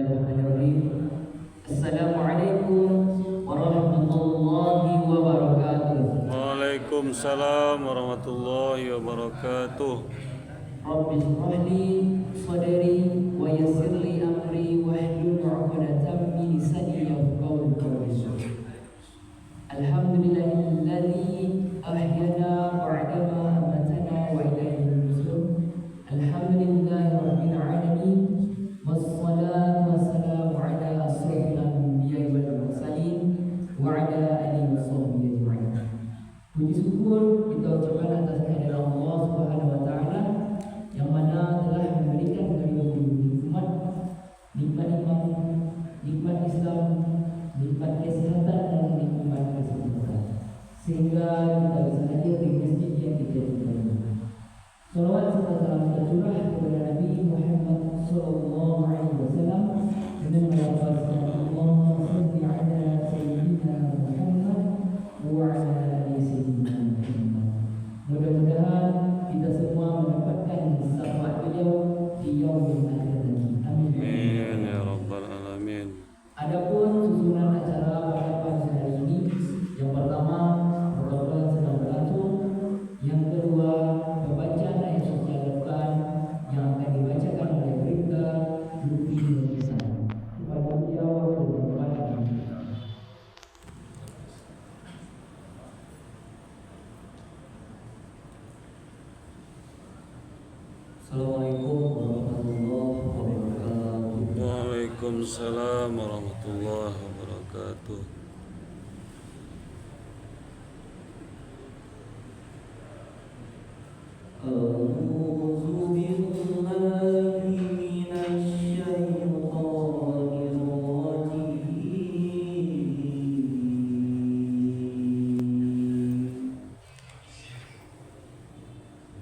Bismillahirrahmanirrahim. Assalamualaikum warahmatullahi wabarakatuh. Waalaikumsalam warahmatullahi wabarakatuh. Rabbi shrah li sadri wa yassir li amri wahlul 'uqdatam min lisani yafqahu qawli. Alhamdulillahilladzi ahyana ba'dama amatana wa ilaihi nusyur. Alhamdulillahirabbil alamin. Wassalatu wassalamu ala asyrafil anbiya'i wal mursalin wa ala alihi washabbihi ajma'in. Puji syukur kita ucapkan atas kehadiran Allah Subhanahu wa taala yang mana telah memberikan kami nikmat, nikmat iman, nikmat Islam, nikmat kesehatan dan nikmat kesehatan, sehingga kita bisa hadir di masjid yang kita cintai. Salawat serta salam tercurah kepada Nabi Muhammad sallallahu alaihi wasallam dengan melafazkan Allahumma shalli ala sayyidina Muhammad wa ala ali sayyidina Muhammad. Mudah-mudahan kita semua mendapatkan syafaat beliau di yaumil akhir nanti. Amin. Amin ya rabbal alamin. Adapun susunan acara pada pagi hari ini, yang pertama protokol sedang berlangsung, yang kedua pembacaan ayat suci Al-Quran yang akan dibacakan oleh Bribda Lutfi Nurkisan. Kepada beliau bertempat di Assalamualaikum warahmatullahi wabarakatuh. Waalaikumsalam warahmatullahi wabarakatuh. A'udzu billahi minasy syaithanir rajim.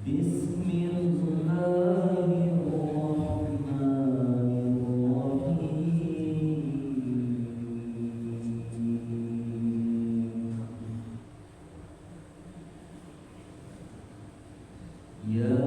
Bismillahirrahmanirrahim. Ya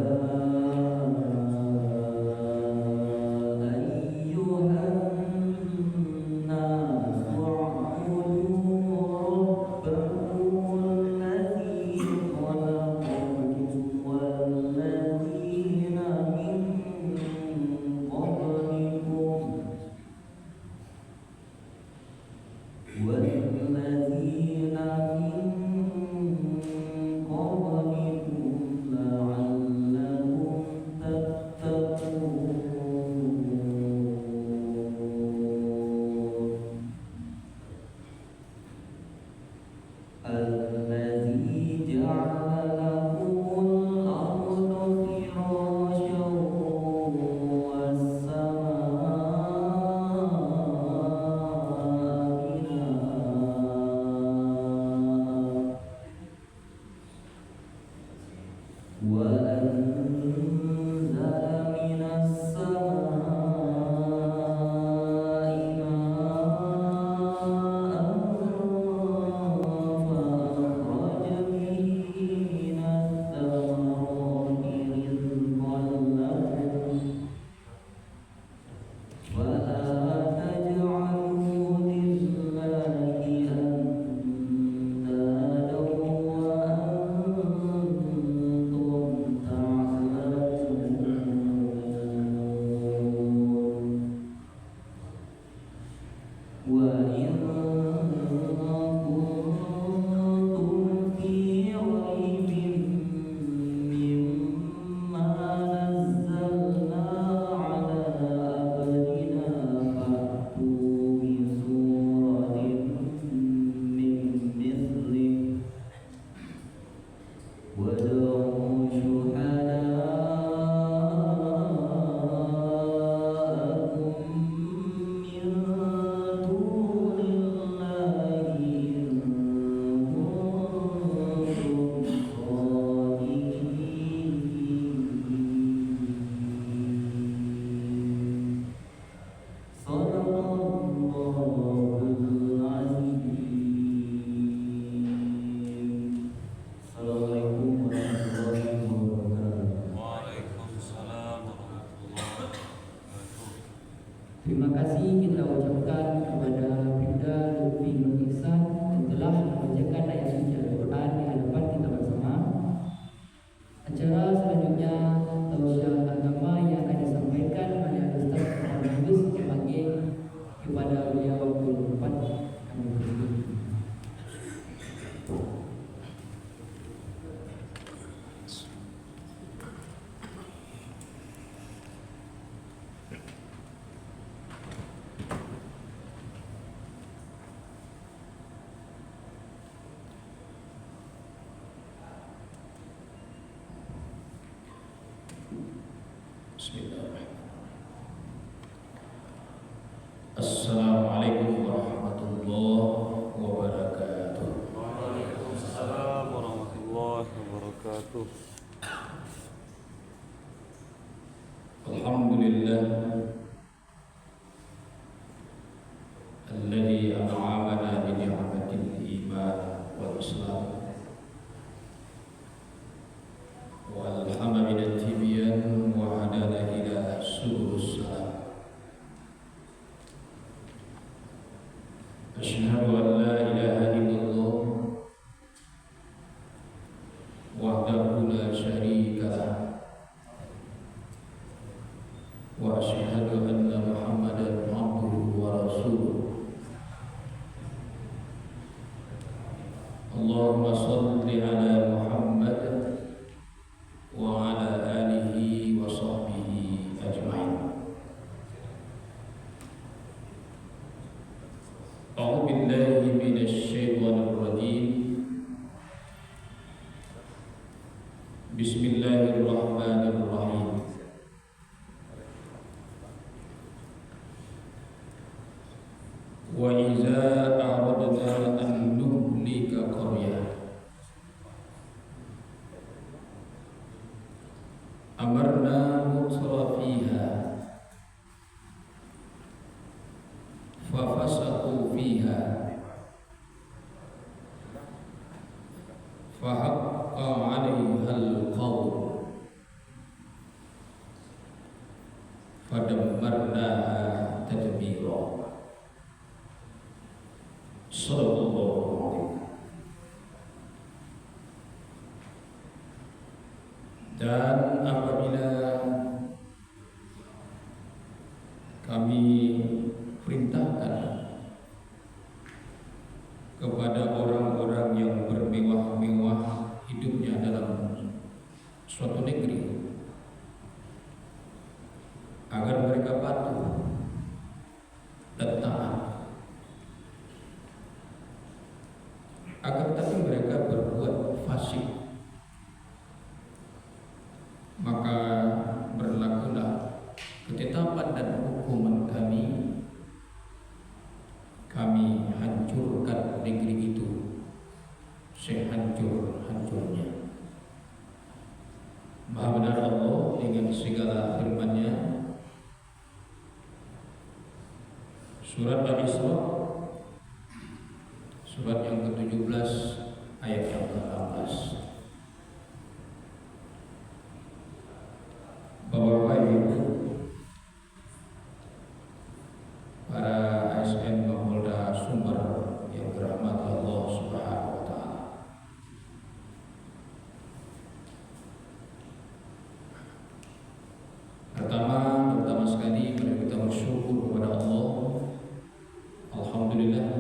Terima kasih kita ucapkan kepada Bribda Lutfi Nur Ihsan yang telah membacakan ayat suci Al-Quran di hadapan kita bersama. Acara selanjutnya tausiah agama yang akan disampaikan oleh Ustaz Muhammad Yunus sebagai kepada beliau waktu tempat kami beri. Bismillahirrahmanirrahim. Assalamualaikum warahmatullahi wabarakatuh. Waalaikumsalam warahmatullahi wabarakatuh. Alhamdulillah alladzi an'amana bi ni'matil iman wal islam wa alhamana min at-tibyan wa hadana ila subulus salam. Asyhadu an la ilaha illallah wahdahu la syarika lah wa asyhadu anna Muhammadan abduhu wa rasuluh. Allahumma shalli ala Muhammad wa ala alihi wa sahbihi ajma'in. A'udzu billahi minasy syaithanir rajim. Bismillahirrahmanirrahim. Wa iza aradna an nuhlika qaryah amarna mutrafiha fafasaqu fiha fahaqqa 'alaiha al-qawl fadammarnaha tadmira. Sallallahu alaihi. Dan apabila kami perintahkan kepada orang-orang yang bermewah-mewah hidupnya dalam suatu negeri agar mereka patuh dan taat, akan tetapi mereka berbuat fasik, maka berlakulah ketetapan dan hukuman kami. Kami hancurkan negeri itu sehancur-hancurnya. Maha benar Allah dengan segala firman-Nya. Surat Al-Isra, surat yang ke-17 ayat yang ke-18. Bapak Ibu, para ASN Mapolda Sumber yang dirahmati Allah Subhanahu wa taala. Pertama sekali mari kita bersyukur kepada Allah. Alhamdulillah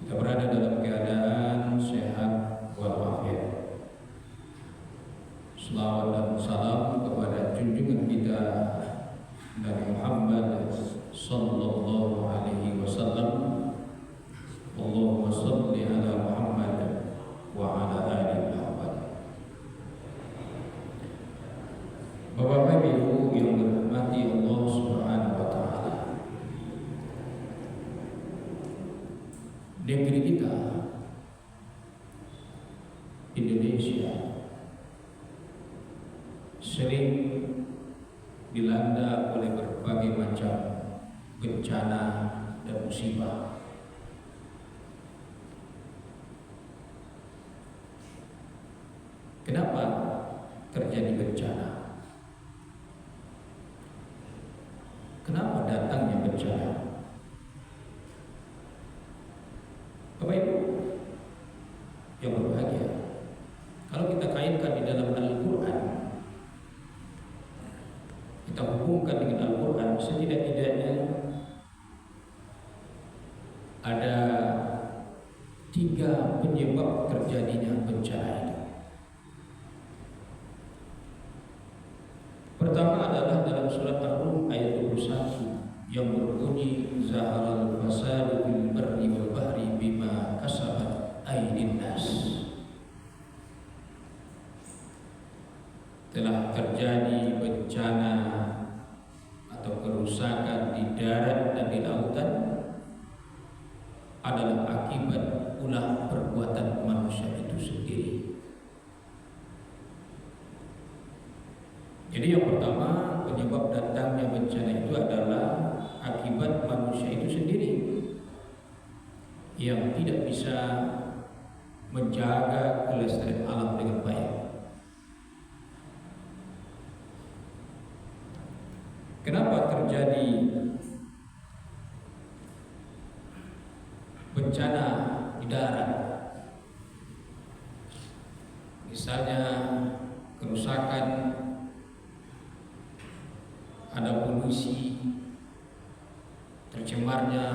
kita berada dalam keadaan sehat walafiat. Selawat dan salam kepada junjungan kita Nabi Muhammad sallallahu alaihi wasallam. Allahumma shalli ala Muhammad wa ala ali Muhammad. Bapak Ibu yang dirahmati Allah Subhanahu wa taala. Negeri kita Indonesia sering dilanda oleh berbagai macam bencana dan musibah. Kenapa terjadi bencana? Kenapa datangnya bencana? Bapak Ibu yang berbahagia, kalau kita kaitkan di dalam Al-Quran, kita hubungkan dengan Al-Quran, setidak-tidaknya ada 3 penyebab terjadinya bencana itu. Pertama adalah dalam surat Ar-Rum ayat 21 yang berbunyi zaharal fasadu fil barri wal bahri bima kasabat aydin nas. Telah terjadi bencana atau kerusakan di darat dan di lautan adalah akibat ulah perbuatan manusia itu sendiri. Jadi yang pertama, penyebab datangnya bencana itu adalah akibat manusia itu sendiri yang tidak bisa menjaga kelestarian alam dengan baik. Kenapa terjadi bencana di darat? Misalnya kerusakan, ada polusi, tercemarnya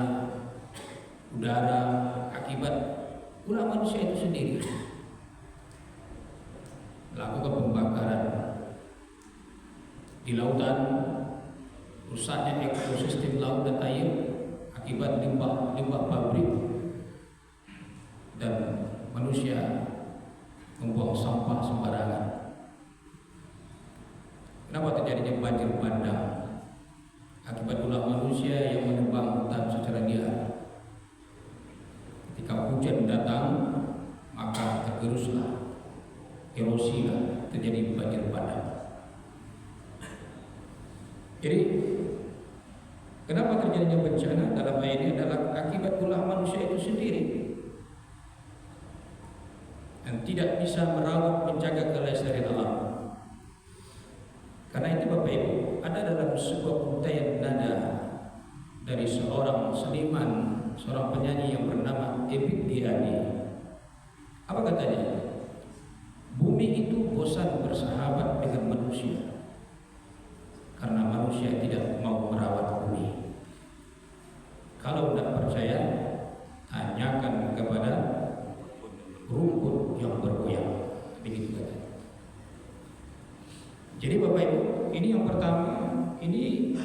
udara akibat ulah manusia itu sendiri. Melakukan pembakaran di lautan, rusaknya ekosistem laut dan air akibat limbah pabrik, dan manusia membuang sampah sembarangan. Kenapa terjadinya banjir bandang? Akibat ulah manusia yang menebang hutan secara liar. Ketika hujan datang, maka tergeruslah, erosilah, terjadi banjir bandang. Jadi, kenapa terjadinya bencana dalam ayat ini adalah akibat ulah manusia itu sendiri dan tidak bisa merawat menjaga kelestarian alam. Karena itu Bapak Ibu, ada dalam sebuah untaian nada dari seorang seniman, seorang penyanyi yang bernama Ebit Giani. Apa katanya? Bumi itu bosan bersahabat dengan manusia karena manusia tidak mau merawat bumi. Kalau tidak percaya, tanyakan kepada rumput yang bergoyang. Begitu katanya. Jadi Bapak Ibu, ini yang pertama, ini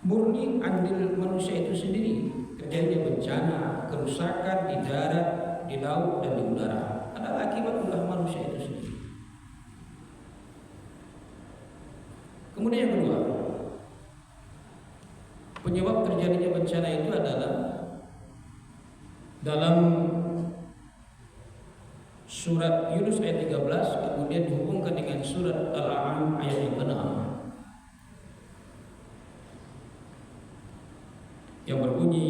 murni andil manusia itu sendiri. Terjadinya bencana, kerusakan di darat, di laut dan di udara adalah akibat ulah manusia itu sendiri. Kemudian yang kedua, penyebab terjadinya bencana itu adalah dalam surat Yunus ayat 13, kemudian dihubungkan dengan surat Al-An'am ayat yang ke-6 yang berbunyi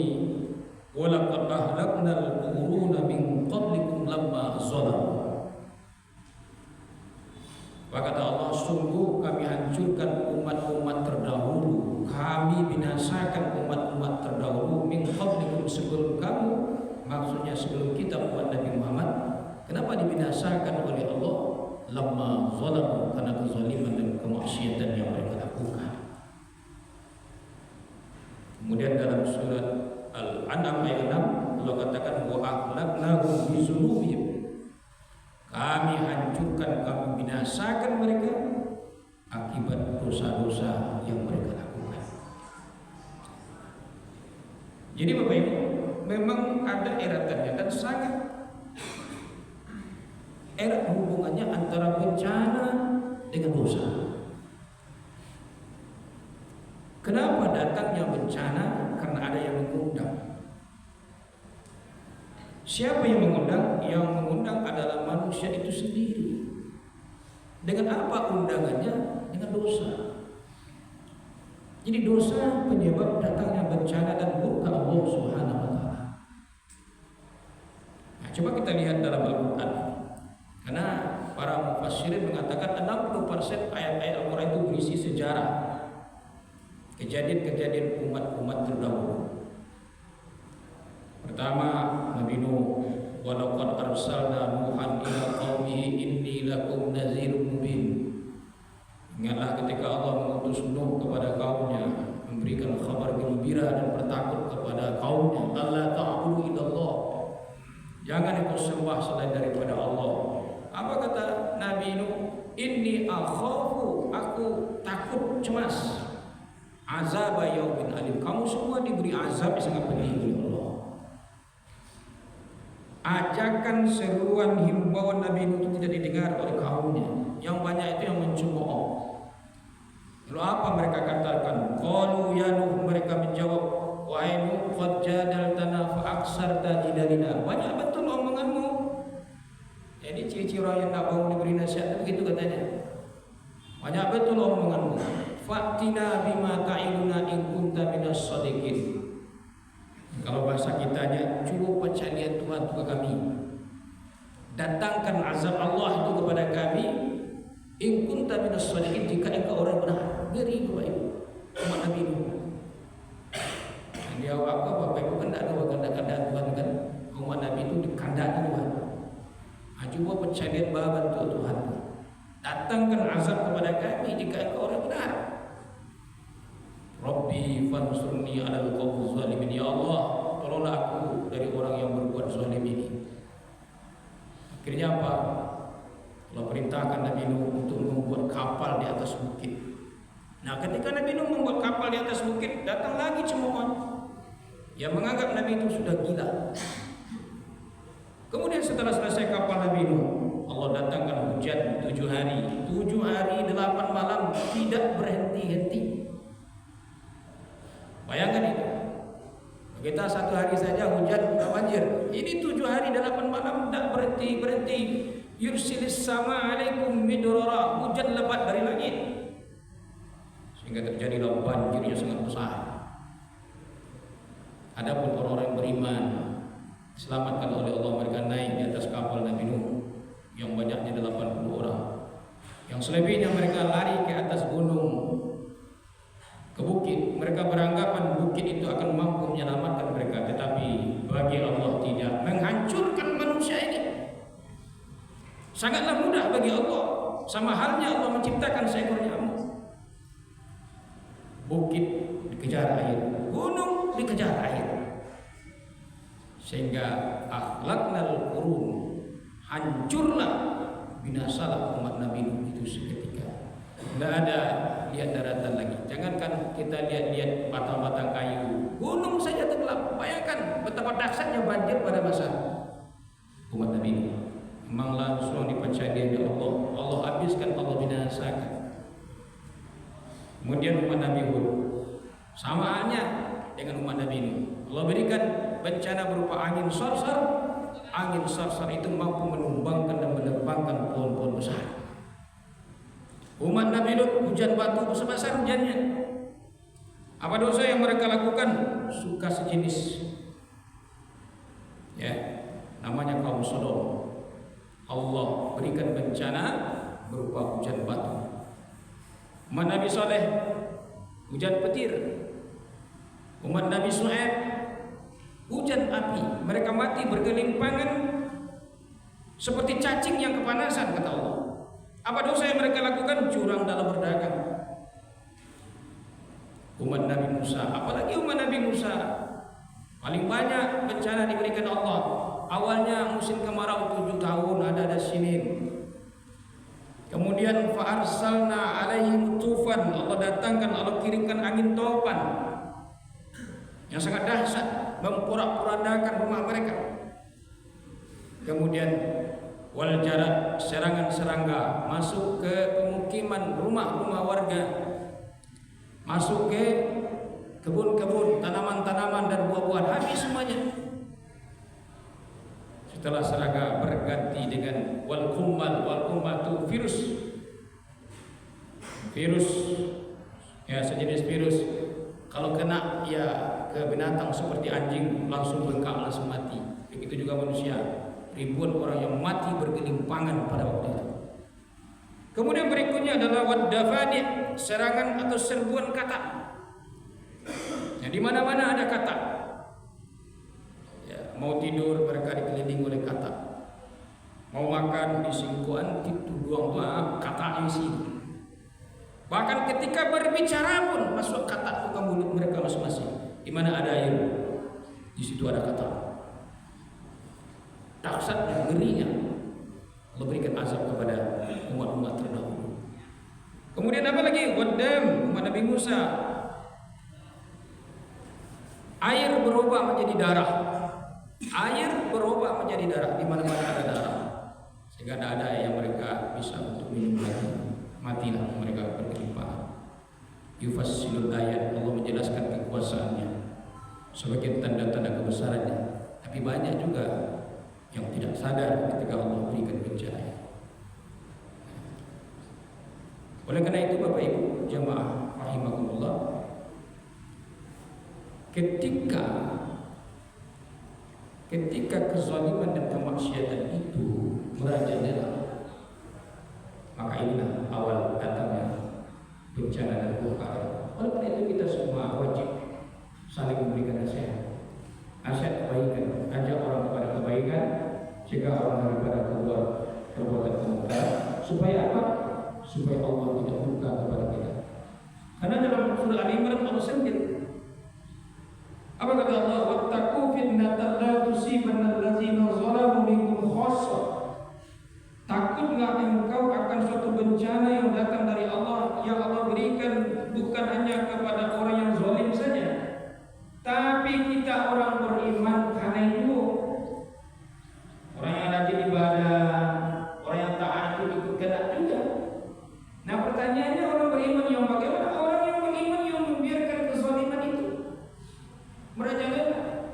walaqad ahlaknal quruna min qablikum lamma zalamu. Kata Allah, sungguh kami hancurkan umat-umat terdahulu, kami binasakan umat-umat terdahulu min qablikum, sebelum kamu, maksudnya sebelum kita umat Nabi Muhammad. Kenapa dibinasakan oleh Allah? Lamma zalamu, karena kezaliman dan kemaksiatan yang mereka lakukan. Kemudian dalam surat Al-An'am ayat 6 Allah katakan wa ahlaknahum bizunubihim, kami hancurkan, kami binasakan mereka akibat dosa-dosa yang mereka lakukan. Jadi Bapak Ibu, memang ada eratannya dan sangat erat hubungannya antara bencana dengan dosa. Kenapa datangnya bencana? Karena ada yang mengundang. Siapa yang mengundang? Yang mengundang adalah manusia itu sendiri. Dengan apa undangannya? Dengan dosa. Jadi dosa penyebab datangnya bencana dan murka Allah Subhanahu wa taala. Nah, coba kita lihat dalam Al-Qur'an. Karena para mufassirin mengatakan 60% ayat-ayat Al-Qur'an itu berisi sejarah. kejadian-kejadian umat-umat terdahulu. Pertama, Nabi Nuh, wa laqad arsalna Nuhan ila qaumihi inni lakum nazirun mubin. Ingatlah ketika Allah mengutus Nuh kepada kaumnya, memberikan kabar gembira dan bertakut kepada kaumnya, Allah ta'budu illallah, jangan ikut sembah selain daripada Allah. Apa kata Nabi Nuh? Inni akhafu, aku takut, cemas, azab yaumin alim, kamu semua diberi azab yang sangat pedih oleh Allah. Ajakan, seruan, himbauan Nabi Nuh itu tidak didengar oleh kaumnya. Yang banyak itu yang mencemooh. Lalu apa mereka katakan? Qalu ya Nuh, mereka menjawab, wahai Nuh, qad jadaltana fa aksarta jidalina. Banyak betul omonganmu. Jadi ciri-ciri orang yang tak mau diberi nasihat begitu katanya. Banyak betul omonganmu. Fatina bima ta'iduna in kunta minas shadiqin. Kalau bahasa kitanya, cuba percaya Tuhan kepada kami, datangkan azab Allah itu kepada kami, in kunta minas shadiqin, jika engkau orang benar. Beri Bapak Ibu umat Nabi Nuh. Dia apa Bapak Ibu kan tidak ada kanda-kanda Tuhan kan, umat Nabi itu dikandani Tuhan. Cuba percaya bantu Tuhan, datangkan azab kepada kami jika engkau orang benar. Rabbi fansurni 'alal qaumiz zalimin. Ya Allah, tolonglah aku dari orang yang berbuat zalim ini. Akhirnya apa? Allah perintahkan Nabi Nuh untuk membuat kapal di atas bukit. Nah, ketika Nabi Nuh membuat kapal di atas bukit, datang lagi cemoohan yang menganggap Nabi itu sudah gila. Kemudian setelah selesai kapal Nabi Nuh, Allah datangkan hujan 7 hari. 7 hari 8 malam tidak berhenti-henti. Bayangkan itu. Kita 1 hari saja hujan sudah banjir. Ini 7 hari 8 malam tidak berhenti-berhenti. Yursilis sama alaikum midrara, hujan lebat dari langit. Sehingga terjadilah banjir yang sangat besar. Adapun orang-orang yang beriman, diselamatkan oleh Allah, mereka naik di atas kapal Nabi Nuh yang banyaknya 80 orang. Yang selebihnya mereka lari ke atas gunung, ke bukit. Mereka beranggapan bukit itu akan mampu menyelamatkan mereka, tetapi bagi Allah tidak. Menghancurkan manusia ini sangatlah mudah bagi Allah. Sama halnya Allah menciptakan seekor nyamuk. Bukit dikejar air, gunung dikejar air, sehingga akhlaknal qurun, hancurlah, binasalah umat Nabi Nuh itu seketika. Tidak ada lihat daratan lagi. Jangankan kita lihat batang-batang kayu, gunung saja tenggelam. Bayangkan betapa dahsyatnya banjir pada masa umat Nabi Nuh. Memang langsung dipercayai oleh Allah. Allah habiskan, Allah binasakan. Kemudian umat Nabi Hud, sama halnya dengan umat Nabi Nuh. Allah berikan bencana berupa angin sarsar. Angin sarsar itu mampu menumbangkan dan menebangkan pohon-pohon besar. Umat Nabi Lut, hujan batu besar hujannya. Apa dosa yang mereka lakukan? Suka sejenis, ya, namanya kaum Sodom. Allah berikan bencana berupa hujan batu. Umat Nabi Saleh, hujan petir. Umat Nabi Shu'aib, hujan api. Mereka mati bergelimpangan seperti cacing yang kepanasan, kata Allah. Apa dosa yang mereka lakukan? Curang dalam berdagang. Umat Nabi Musa, apalagi umat Nabi Musa, paling banyak bencana diberikan Allah. Awalnya musim kemarau 7 tahun, ada sinin. Kemudian fa'arsalna alaihim tufan, Allah datangkan, Allah kirimkan angin topan yang sangat dahsyat, memporak-porandakan rumah mereka. Kemudian wal jarat, serangan serangga masuk ke pemukiman, rumah-rumah warga, masuk ke kebun-kebun, tanaman-tanaman dan buah-buahan, habis semuanya. Setelah serangga berganti dengan wal kummal itu virus, ya, sejenis virus. Kalau kena ya ke binatang seperti anjing, langsung bengkak, langsung mati. Begitu juga manusia, ribuan orang yang mati bergelimpangan pada waktu itu. Kemudian berikutnya adalah waddafadi, serangan atau serbuan katak. Yang di mana-mana ada kata. Ya, mau tidur mereka dikelilingi oleh kata. Mau makan di singkuan itu doang kata isi. Bahkan ketika berbicara pun masuk kata ke mulut mereka masing-masing. Di mana ada air, di situ ada kata. Dahsyatnya, ngerinya. Allah berikan azab kepada umat-umat terdahulu. Kemudian apa lagi? Wadam, umat Nabi Musa. Air berubah menjadi darah. Air berubah menjadi darah. Di mana-mana ada darah. Sehingga tidak ada yang mereka bisa untuk minum lagi. Matilah mereka berkelimpahan. Yufassilul ayat, Allah menjelaskan kekuasaannya sebagai tanda-tanda kebesarannya. Tapi banyak juga yang tidak sadar ketika Allah berikan bencana. Oleh karena itu Bapak Ibu jamaah rahimakumullah, ketika kezaliman dan kemaksiatan itu merajalela, maka inilah awal datangnya bencana dan kebakaran. Oleh karena itu kita semua wajib saling memberikan nasihat kebaikan, ajak orang kepada kebaikan, cegah orang daripada keluar perbuatan kemungkaran. Supaya apa? Supaya Allah tidak murka kepada kita. Karena dalam surah Al-Imran Allah sendiri, apa kata Allah? Wattaqu fitnatan la tusibanna allazina zalamu minkum khassah. Takutlah engkau akan suatu bencana yang datang dari Allah, yang Allah berikan bukan hanya kepada orang yang zalim saja, tapi kita orang beriman. Karena itu orang yang rajin ibadah, orang yang taat itu ikut kena juga. Nah pertanyaannya, orang beriman yang bagaimana? Orang yang beriman yang membiarkan kezaliman itu merajalela.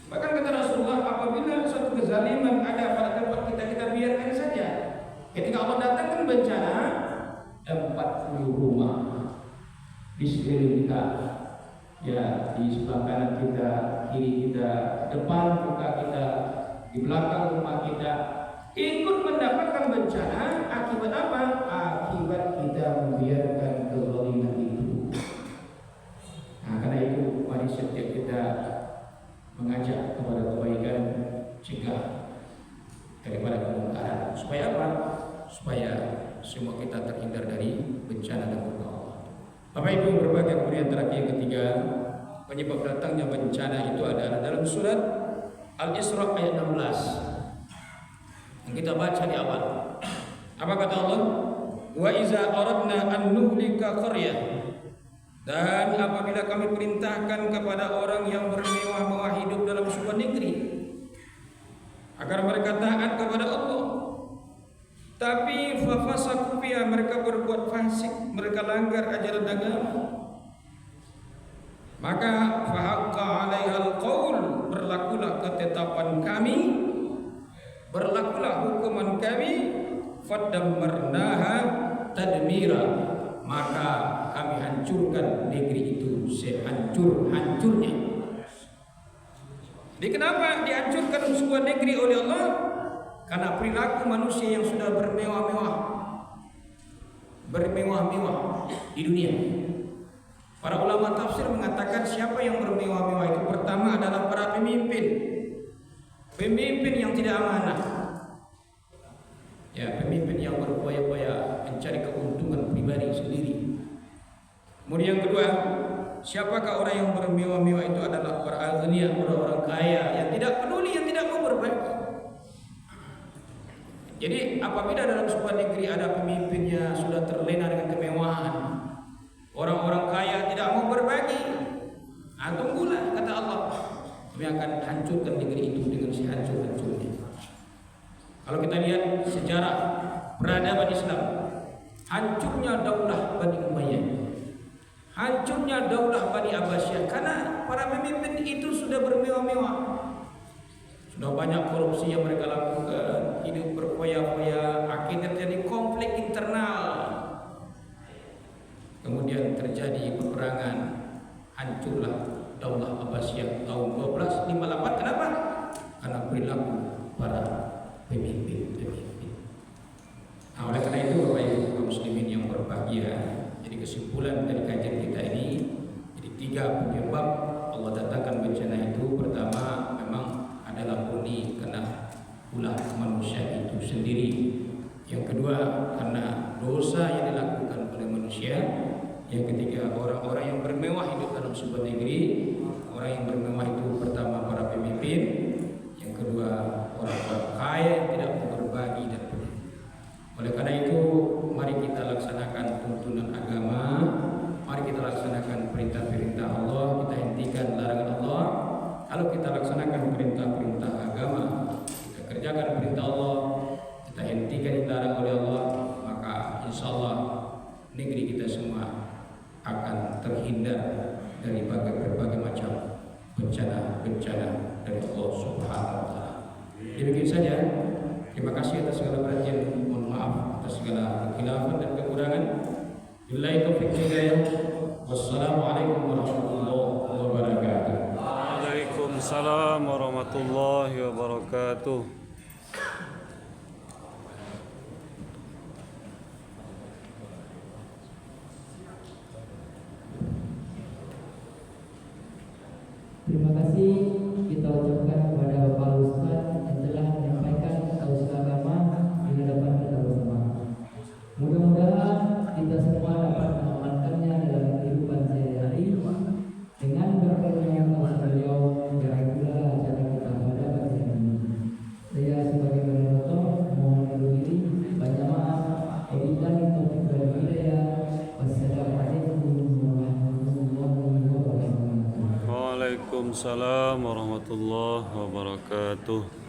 Bahkan kata Rasulullah, apabila suatu kezaliman ada pada tempat kita biarkan saja. Ketika Allah datangkan bencana, 40 rumah di sekeliling kita, ya di sebelah kanan kita, kiri kita, depan muka kita, di belakang rumah kita, ikut mendapatkan bencana. Akibat apa? Akibat kita membiarkan kezaliman itu. Nah, karena itu mari setiap kita mengajak kepada kebaikan, cegah daripada kemungkaran. Supaya apa? Supaya semua kita terhindar dari bencana dan murka Allah. Bapak Ibu berbagai, kemudian terakhir yang ketiga, penyebab datangnya bencana itu adalah dalam surat Al-Isra ayat 16 yang kita baca di awal. Apa kata Allah? Wa iza aradna an nuhlika qaryah, dan apabila kami perintahkan kepada orang yang bermewah-mewah hidup dalam sebuah negeri agar mereka taat kepada Allah, tapi fafasaku fiha, mereka berbuat fasik, mereka langgar ajaran agama, maka fahaqqa 'alaihal qaul, berlakulah ketetapan kami, berlakulah hukuman kami, fadammarnaha tadmira, maka kami hancurkan negeri itu sehancur-hancurnya. Jadi kenapa dihancurkan sebuah negeri oleh Allah? Karena perilaku manusia yang sudah bermewah-mewah di dunia. Para ulama tafsir mengatakan siapa yang bermewah-mewah itu? Pertama adalah para pemimpin yang tidak amanah. Ya, pemimpin yang berupaya-upaya mencari keuntungan pribadi sendiri. Kemudian yang kedua, siapakah orang yang bermewah-mewah itu? Adalah para aghnia, orang-orang kaya yang tidak peduli, yang tidak mau berbagi. Jadi apabila dalam sebuah negeri ada pemimpinnya sudah terlena dengan kemewahan, orang-orang kaya tidak mau berbagi, tunggulah kata Allah, kami akan hancurkan negeri itu dengan sehancur-hancurnya. Kalau kita lihat sejarah peradaban Islam, hancurnya daulah Bani Umayyah, hancurnya daulah Bani Abbasiyah, karena para pemimpin itu sudah bermewah-mewah, sudah banyak korupsi yang mereka lakukan, hidup berfoya-foya, akhirnya terjadi konflik internal, kemudian terjadi peperangan, hancurlah daulah Abbasiyah tahun 1258. Kenapa? Karena perilaku para pemimpin. Nah, oleh karena itu Bapak Ibu kaum muslimin yang berbahagia, jadi kesimpulan dari kajian kita ini, jadi tiga penyebab Allah datangkan bencana itu. Pertama memang adalah murni karena ulah manusia itu sendiri. Yang kedua karena dosa yang dilakukan oleh manusia. Yang ketiga orang-orang yang bermewah hidup dalam sebuah negeri. Orang yang bermewah itu pertama para pemimpin. Yang kedua orang-orang kaya yang tidak mau berbagi dan peduli. Oleh karena itu mari kita laksanakan tuntunan agama. Mari kita laksanakan perintah-perintah Allah. Kita hentikan larangan Allah. Kalau kita laksanakan perintah-perintah agama, kita kerjakan perintah Allah, kita hentikan yang dilarang oleh Allah, maka insya Allah negeri kita semua akan terhindar dari berbagai macam bencana-bencana dari Allah Subhanahu wa Ta'ala. Demikian saja. Terima kasih atas segala perhatian. Mohon maaf atas segala kekhilafan dan kekurangan. Billahi taufiq hidayah. Wassalamualaikum warahmatullahi wabarakatuh. Waalaikumsalam warahmatullahi wabarakatuh. Terima kasih kita ucapkan kepada Bapak Ustaz yang telah menyampaikan tausiah agama di hadapan kita bersama. Mudah-mudahan kita semua dapat mengamalkannya dalam kehidupan sehari-hari. Dengan berkatnya tausiah beliau, berakhirlah acara kita pada pagi ini. Saya sebagai moderator mohon undur diri. Banyak maaf. Wabillahi taufiq wal hidayah. Wassalamualaikum warahmatullahi wabarakatuh. Waalaikumsalam warahmatullahi wabarakatuh.